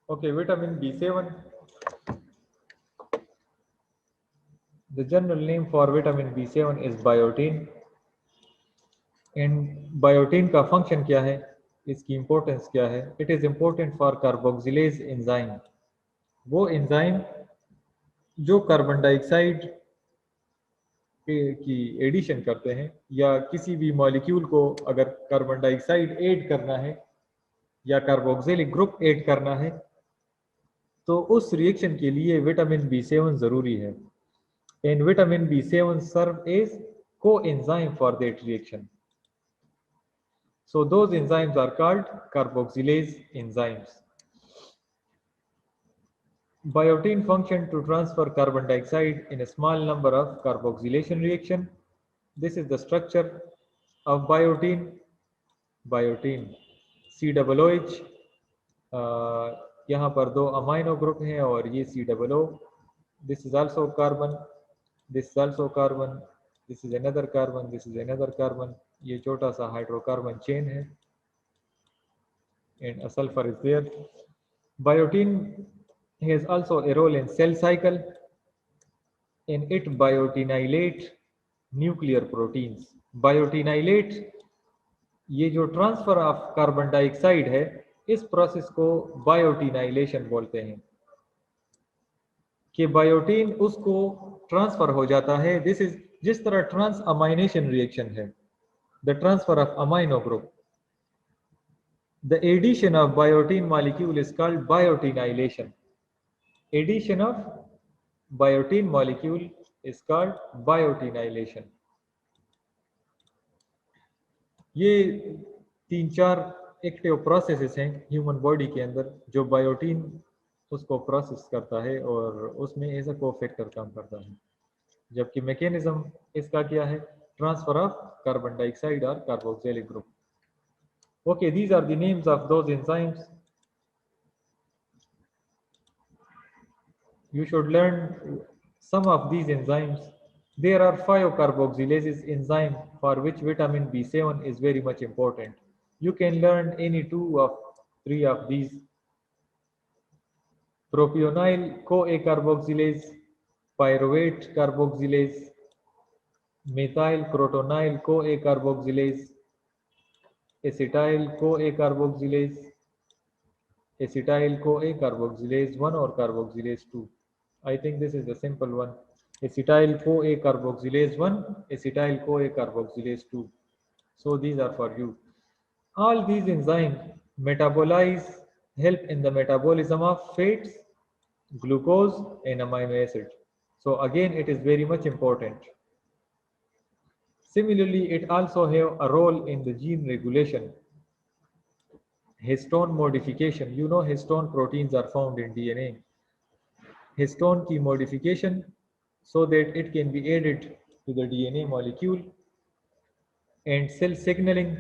Okay, vitamin B7. The general name for vitamin B7 is biotin. And biotin का function क्या है, इसकी importance क्या है? It is important for carboxylase enzyme, वो एंजाइम जो कार्बन डाइऑक्साइड की एडिशन करते हैं, या किसी भी मॉलिक्यूल को अगर कार्बन डाइऑक्साइड ऐड करना है या कार्बोक्सिलिक ग्रुप ऐड करना है, तो उस रिएक्शन के लिए विटामिन B7 ज़रूरी है। And vitamin B7 serve as coenzyme for that reaction. So those enzymes are called carboxylase enzymes. Biotin function to transfer carbon dioxide in a small number of carboxylation reaction. This is the structure of biotin. Biotin COOH. यहाँ पर दो amino group हैं और ये COO. This is also carbon. This is also carbon. This is another carbon. This is another carbon. ये छोटा सा hydrocarbon chain है. And a sulfur is there. Biotin has also a role in cell cycle, and it biotinylate nuclear proteins. Biotinylate, ये जो transfer of carbon dioxide है, इस process को बायोटिनाइलेशन बोलते हैं, कि बायोटीन उसको ट्रांसफर हो जाता है. दिस इज जिस तरह ट्रांस अमाइनेशन रिएक्शन है, the transfer of amino group. The addition of biotin molecule is called biotinylation. Addition of biotin molecule is called biotinylation. ये 3-4 एक्टिव प्रोसेसेस हैं ह्यूमन बॉडी के अंदर जो बायोटीन उसको प्रोसेस करता है और उसमें एज अ कोफैक्टर काम करता है, जबकि मैकेनिज्म इसका क्या है? ट्रांसफर ऑफ कार्बन डाइऑक्साइड और carboxylic group. Okay, these are the names of those enzymes. You should learn some of these enzymes. There are 5 carboxylases enzyme for which vitamin B7 is very much important. You can learn any 2 of 3 of these. Propionyl CoA carboxylase, pyruvate carboxylase, methyl crotonyl CoA carboxylase, acetyl CoA carboxylase, acetyl CoA carboxylase 1 or carboxylase 2. I think this is the simple one. Acetyl CoA carboxylase 1, acetyl CoA carboxylase 2. So these are for you. All these enzymes metabolize, help in the metabolism of fats, glucose and amino acid. So again, it is very much important. Similarly, it also have a role in the gene regulation. Histone modification. You know, histone proteins are found in DNA. Histone की modification so that it can be added to the DNA molecule. And cell signaling.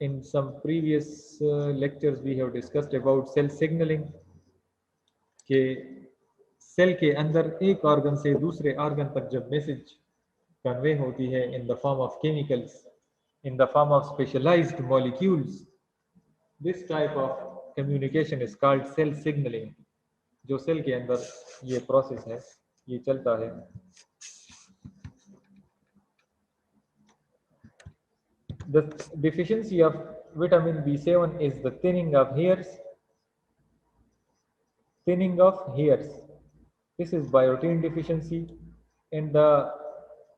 In some previous lectures we have discussed about cell signaling, कि cell के अंदर एक organ से दूसरे organ तक जब message convey होती है in the form of chemicals, in the form of specialised molecules, this type of communication is called cell signalling. जो सेल के अंदर ये प्रोसेस है, ये चलता है. The deficiency of vitamin B7 is the thinning of hairs. Thinning of hairs. This is biotin deficiency, and the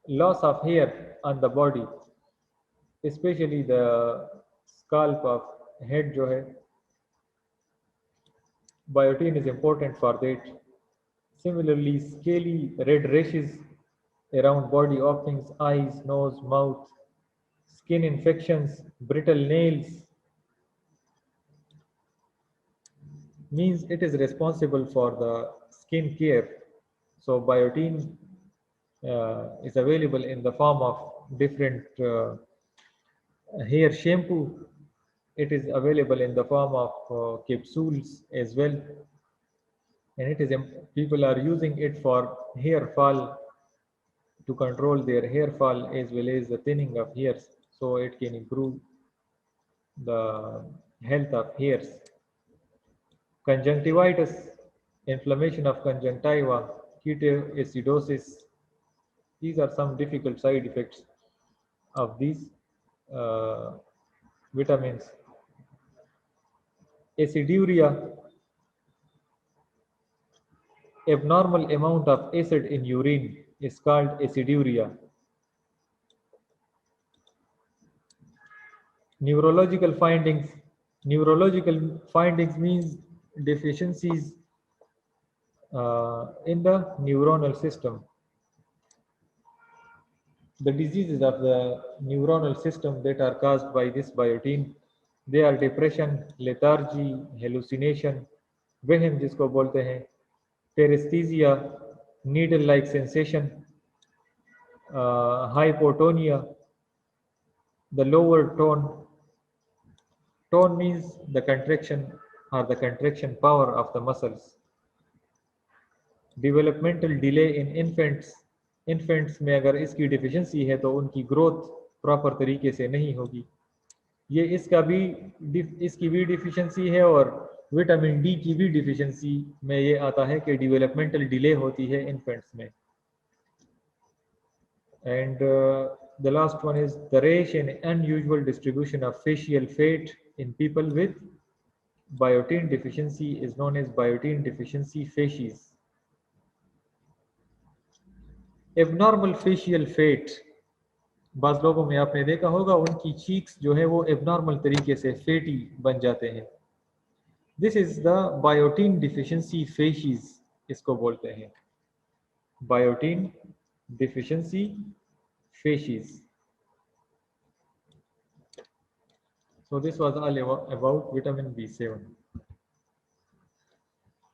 loss of hair on the body, especially the scalp of head जो है, biotin is important for that. Similarly, scaly red rashes around body openings, eyes, nose, mouth, skin infections, brittle nails, means it is responsible for the skin care. So biotin is available in the form of different hair shampoo. It is available in the form of capsules as well, and it is people are using it for hair fall, to control their hair fall as well as the thinning of hairs, so it can improve the health of hairs. conjunctivitis, inflammation of conjunctiva, ketoacidosis. These are some difficult side effects of these vitamins. Aciduria, abnormal amount of acid in urine is called aciduria. Neurological findings. Neurological findings means deficiencies in the neuronal system. The diseases of the neuronal system that are caused by this biotin, they are depression, lethargy, hallucination, वहम जिसको बोलते हैं, paresthesia, needle-like sensation, hypotonia, the lower tone. Tone means the contraction or the contraction power of the muscles. Developmental delay in infants. Infants में अगर इसकी deficiency है तो उनकी growth proper तरीके से नहीं होगी. ये इसकी भी deficiency है और विटामिन डी की भी deficiency में ये आता है कि developmental delay होती है infants में. And the last one is the rash and unusual distribution of facial fat in people with biotin deficiency is known as biotin deficiency facies. Abnormal facial fat, बाज़ लोगों में आपने देखा होगा उनकी cheeks जो है वो abnormal तरीके से fatty बन जाते हैं. This is the biotin deficiency facies, इसको बोलते हैं biotin deficiency facies. So this was all about vitamin B7.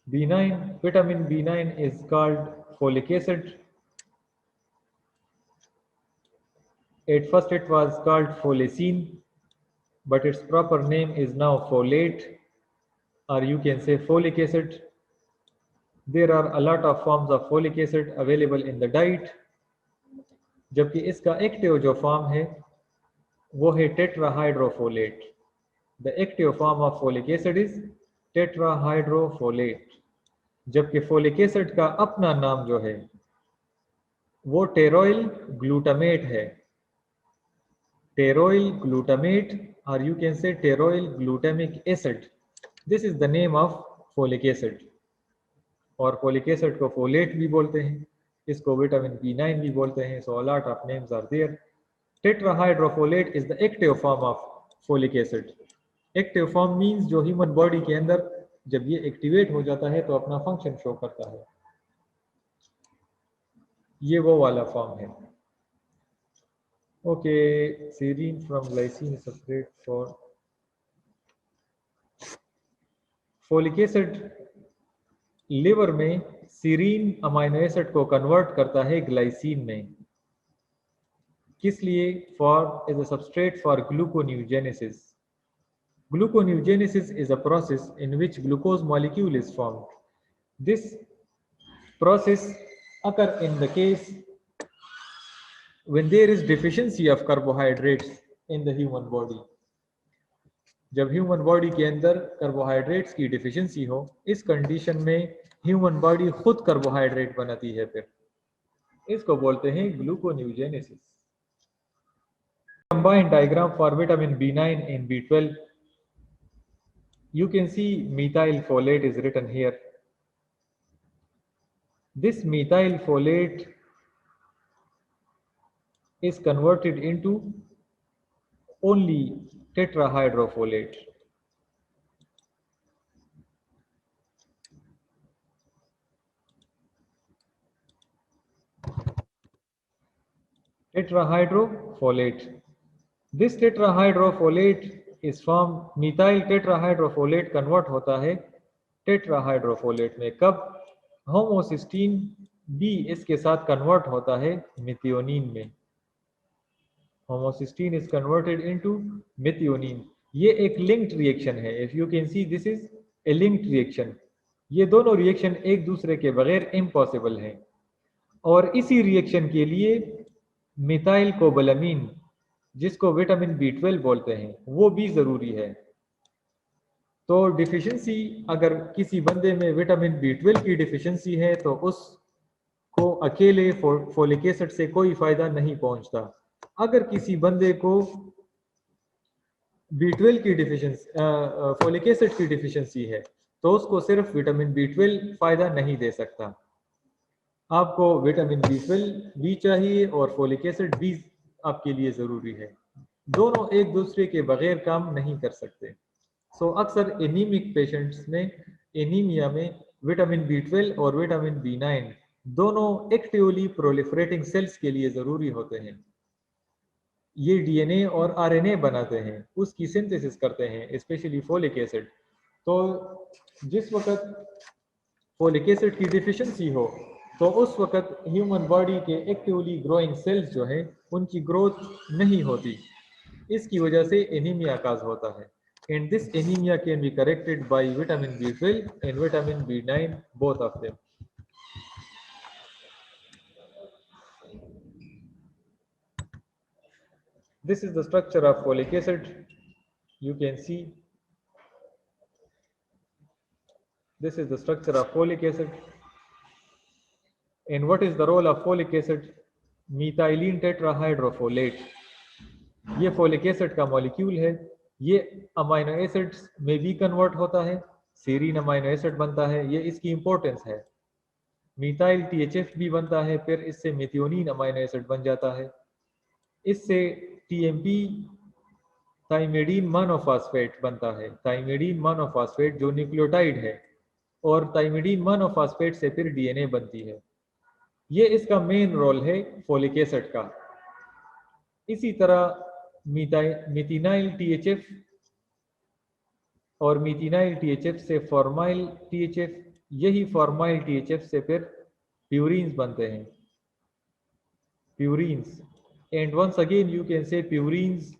B9, vitamin B9 is called folic acid. At first it was called folacin, but its proper name is now folate, or you can say folic acid. There are a lot of forms of folic acid available in the diet, जबकि इसका active जो form है वो है tetrahydrofolate. The active form of folic acid is tetrahydrofolate. जबकि folic acid का अपना नाम जो है वो टेरोइल ग्लूटामेट है. Pteroyl glutamate, or you can say pteroyl glutamic acid. This is the name of folic acid. और folic acid को folate भी बोलते हैं, इसको विटामिन B9 भी बोलते हैं. So a lot of names are there. Tetrahydrofolate is the active form of folic acid. Active form means जो ह्यूमन बॉडी के अंदर जब ये एक्टिवेट हो जाता है तो अपना फंक्शन शो करता है. ये वो वाला फॉर्म है. Okay, serine from glycine is separate for folic acid. Liver में सीरीन अमाइनो एसिड को कन्वर्ट करता है ग्लाइसिन में. किस लिए? For as a substrate for gluconeogenesis. Gluconeogenesis is a process in which glucose molecule is formed. This process occurs in the case when there is deficiency of carbohydrates in the human body. जब human body के अंदर carbohydrates की deficiency हो, इस condition में human body खुद carbohydrate बनाती है, फिर इसको बोलते हैं ग्लूकोन्यूजेनेसिस. Combined diagram for vitamin B9 and B12. You can see methyl folate is written here. This methyl folate is converted into only tetrahydrofolate. Tetrahydrofolate. This tetrahydrofolate is formed, methyl tetrahydrofolate convert होता है tetrahydrofolate में. कब? Homocysteine भी इसके साथ convert होता है methionine में. Homocysteine is converted into methionine. ये एक लिंक्ड रिएक्शन है. If you can see, this is a linked reaction. ये दोनों रिएक्शन एक दूसरे के बगैर इम्पॉसिबल हैं. और इसी रिएक्शन के लिए मिथाइल कोबालामीन, जिसको विटामिन B12 बोलते हैं, वो भी जरूरी है. तो डिफिशिएंसी, अगर किसी बंदे में विटामिन B12 की डिफिशिएंसी है तो उसको अकेले फोलिक एसिड से कोई फायदा नहीं पहुंचता। अगर किसी बंदे को B12 की डिफिशिएंसी, फोलिक एसिड की डिफिशिएंसी है, तो उसको सिर्फ विटामिन B12 फायदा नहीं दे सकता। आपको विटामिन B12 भी चाहिए और फोलिक एसिड भी आपके लिए ज़रूरी है। दोनों एक दूसरे के बगैर काम नहीं कर सकते। सो अक्सर एनीमिक पेशेंट्स में, एनीमिया में विटामिन B12 और विटामिन B9 दोनों एक्टिवली प्रोलिफरेटिंग सेल्स के लिए ज़रूरी होते हैं। ये DNA और RNA बनाते हैं, उसकी सिंथेसिस करते हैं, स्पेशली फोलिक एसिड। तो जिस वक्त फोलिक एसिड की डिफिशिएंसी हो तो उस वक्त ह्यूमन बॉडी के एक्टिवली ग्रोइंग सेल्स जो हैं उनकी ग्रोथ नहीं होती। इसकी वजह से एनीमिया काज होता है। And this anaemia can be corrected bye vitamin B12 and vitamin B9, both of them. This is the structure of folic acid. You can see this is the structure of folic acid. And what is the role of folic acid? Methylene tetrahydrofolate. ये folic acid का molecule है। ये amino acids में भी convert होता है, serine amino acid बनता है, ये इसकी इंपॉर्टेंस है। मिथाइल THF भी बनता है, फिर इससे मेथियोनिन अमाइनो एसिड बन जाता है। इससे TMP थाइमिडीन मोनोफॉस्फेट बनता है। थाइमिडीन मोनोफॉस्फेट जो न्यूक्लियोटाइड है, और थाइमिडीन मोनोफॉस्फेट से फिर DNA बनती है। ये इसका मेन रोल है फोलिक एसिड का। इसी तरह मिथिनाइल THF और मिथिनाइल THF से फॉर्माइल THF, यही फॉर्माइल THF से फिर प्यूरिन्स बनते हैं, purines. And once again you can say purines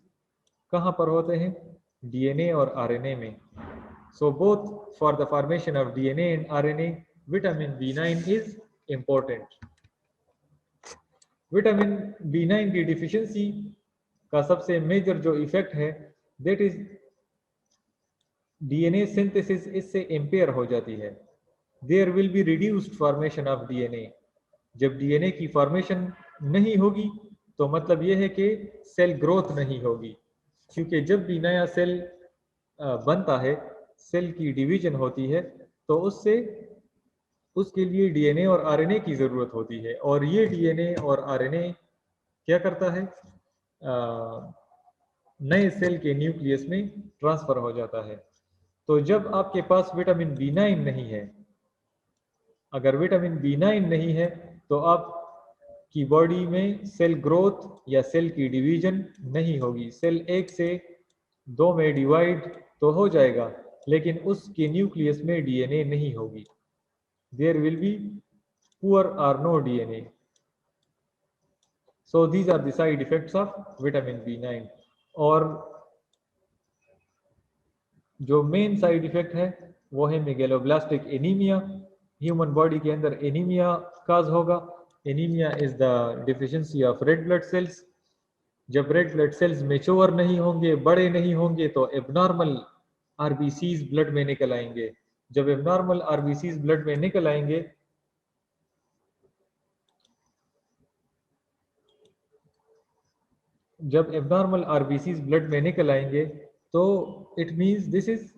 कहाँ पर होते हैं? DNA और RNA में। So both for the formation of DNA and RNA vitamin B9 is important. Vitamin B9 की डिफिशिएंसी का सबसे मेजर जो इफेक्ट है, दैट इज DNA सिंथेसिस इससे इम्पेयर हो जाती है। There will be reduced formation of DNA। जब DNA की फॉर्मेशन नहीं होगी तो मतलब यह है कि सेल ग्रोथ नहीं होगी, क्योंकि जब भी नया सेल बनता है, सेल की डिवीजन होती है, तो उसके लिए DNA और RNA की ज़रूरत होती है। और ये DNA और RNA क्या करता है? नए सेल के न्यूक्लियस में ट्रांसफर हो जाता है। तो जब आपके पास विटामिन B9 नहीं है, अगर विटामिन B9 नहीं है तो आप की बॉडी में सेल ग्रोथ या सेल की डिवीजन नहीं होगी। सेल 1 से 2 में डिवाइड तो हो जाएगा, लेकिन उसके न्यूक्लियस में DNA नहीं होगी। देयर विल बी पुअर और no DNA। So these are the side effects of vitamin B9। और जो मेन साइड इफेक्ट है वो है मेगलोब्लास्टिक एनीमिया। ह्यूमन बॉडी के अंदर एनीमिया काज होगा। Anaemia is the deficiency of red blood cells. जब रेड ब्लड सेल्स मेच्योर नहीं होंगे, बड़े नहीं होंगे, तो एबनॉर्मल आरबीसीज ब्लड में निकल आएंगे। जब एबनॉर्मल आरबीसीज ब्लड में निकल आएंगे, जब एबनॉर्मल आरबीसीज ब्लड में निकल आएंगे तो it means this is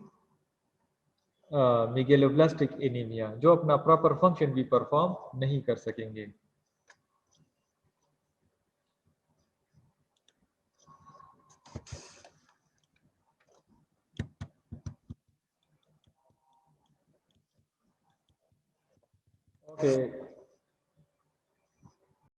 megaloblastic anaemia, जो अपना प्रॉपर फंक्शन भी परफॉर्म नहीं कर सकेंगे। Okay,